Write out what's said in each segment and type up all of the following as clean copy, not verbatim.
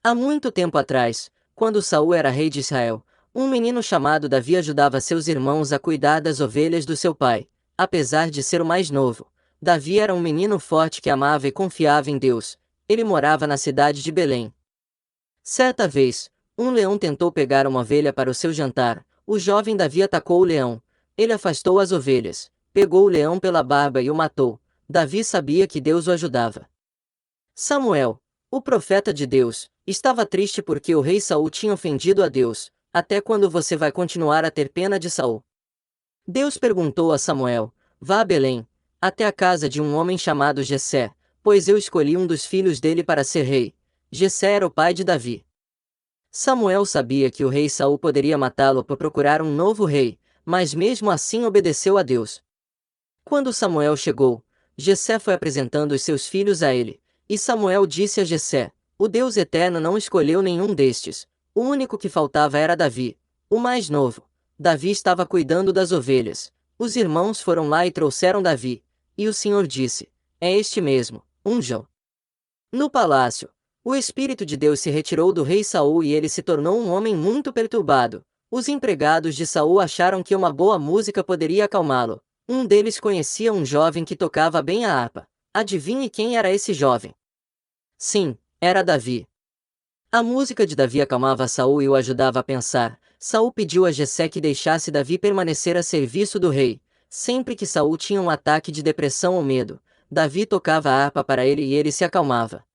Há muito tempo atrás, quando Saul era rei de Israel, um menino chamado Davi ajudava seus irmãos a cuidar das ovelhas do seu pai. Apesar de ser o mais novo, Davi era um menino forte que amava e confiava em Deus. Ele morava na cidade de Belém. Certa vez, um leão tentou pegar uma ovelha para o seu jantar. O jovem Davi atacou o leão. Ele afastou as ovelhas, pegou o leão pela barba e o matou. Davi sabia que Deus o ajudava. Samuel, o profeta de Deus, estava triste porque o rei Saul tinha ofendido a Deus. Até quando você vai continuar a ter pena de Saul? Deus perguntou a Samuel: Vá a Belém, até a casa de um homem chamado Jessé, pois eu escolhi um dos filhos dele para ser rei. Jessé era o pai de Davi. Samuel sabia que o rei Saul poderia matá-lo por procurar um novo rei, mas mesmo assim obedeceu a Deus. Quando Samuel chegou, Jessé foi apresentando os seus filhos a ele, e Samuel disse a Jessé: O Deus Eterno não escolheu nenhum destes. O único que faltava era Davi, o mais novo. Davi estava cuidando das ovelhas. Os irmãos foram lá e trouxeram Davi, e o Senhor disse: É este mesmo, unja-o. No palácio, o Espírito de Deus se retirou do rei Saul e ele se tornou um homem muito perturbado. Os empregados de Saul acharam que uma boa música poderia acalmá-lo. Um deles conhecia um jovem que tocava bem a harpa. Adivinhe quem era esse jovem? Sim, era Davi. A música de Davi acalmava Saul e o ajudava a pensar. Saul pediu a Jessé que deixasse Davi permanecer a serviço do rei. Sempre que Saul tinha um ataque de depressão ou medo, Davi tocava a harpa para ele e ele se acalmava.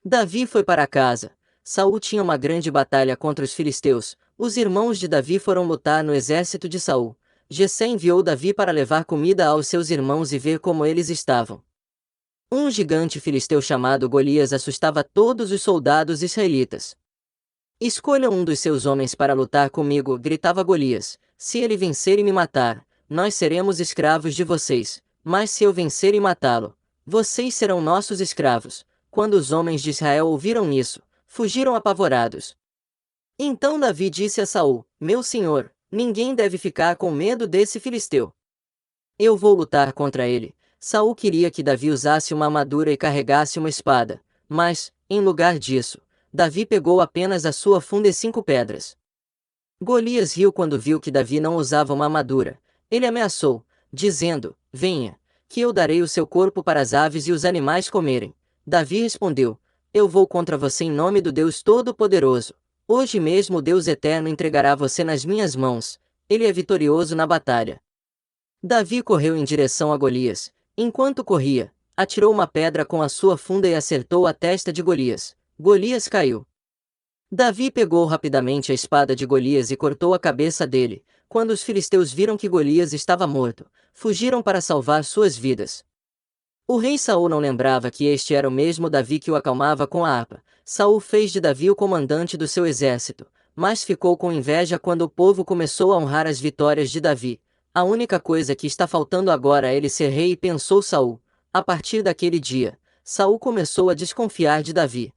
Davi foi para casa. Saul tinha uma grande batalha contra os filisteus. Os irmãos de Davi foram lutar no exército de Saul. Jessé enviou Davi para levar comida aos seus irmãos e ver como eles estavam. Um gigante filisteu chamado Golias assustava todos os soldados israelitas. Escolha um dos seus homens para lutar comigo, gritava Golias. Se ele vencer e me matar, nós seremos escravos de vocês. Mas se eu vencer e matá-lo, vocês serão nossos escravos. Quando os homens de Israel ouviram isso, fugiram apavorados. Então Davi disse a Saul: Meu senhor, ninguém deve ficar com medo desse filisteu. Eu vou lutar contra ele. Saul queria que Davi usasse uma armadura e carregasse uma espada, mas, em lugar disso, Davi pegou apenas a sua funda e 5 pedras. Golias riu quando viu que Davi não usava uma armadura. Ele ameaçou, dizendo: Venha, que eu darei o seu corpo para as aves e os animais comerem. Davi respondeu: Eu vou contra você em nome do Deus Todo-Poderoso. Hoje mesmo o Deus Eterno entregará você nas minhas mãos. Ele é vitorioso na batalha. Davi correu em direção a Golias. Enquanto corria, atirou uma pedra com a sua funda e acertou a testa de Golias. Golias caiu. Davi pegou rapidamente a espada de Golias e cortou a cabeça dele. Quando os filisteus viram que Golias estava morto, fugiram para salvar suas vidas. O rei Saul não lembrava que este era o mesmo Davi que o acalmava com a harpa. Saul fez de Davi o comandante do seu exército, mas ficou com inveja quando o povo começou a honrar as vitórias de Davi. A única coisa que está faltando agora é ele ser rei, pensou Saul. A partir daquele dia, Saul começou a desconfiar de Davi.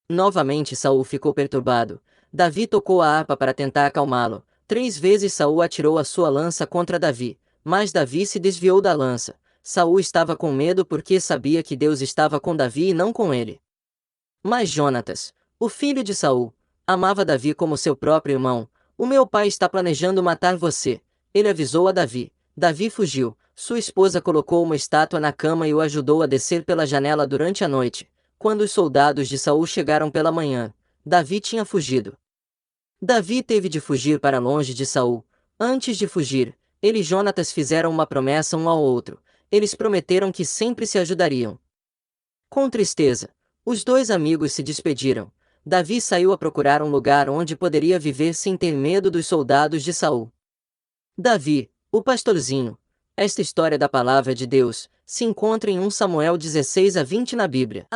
Novamente Saul ficou perturbado. Davi tocou a harpa para tentar acalmá-lo. 3 vezes Saul atirou a sua lança contra Davi, mas Davi se desviou da lança. Saul estava com medo porque sabia que Deus estava com Davi e não com ele. Mas Jonatas, o filho de Saul, amava Davi como seu próprio irmão. O meu pai está planejando matar você. Ele avisou a Davi. Davi fugiu. Sua esposa colocou uma estátua na cama e o ajudou a descer pela janela durante a noite. Quando os soldados de Saul chegaram pela manhã, Davi tinha fugido. Davi teve de fugir para longe de Saul. Antes de fugir, ele e Jonatas fizeram uma promessa um ao outro. Eles prometeram que sempre se ajudariam. Com tristeza, os dois amigos se despediram. Davi saiu a procurar um lugar onde poderia viver sem ter medo dos soldados de Saul. Davi, o pastorzinho. Esta história da palavra de Deus se encontra em 1 Samuel 16 a 20 na Bíblia.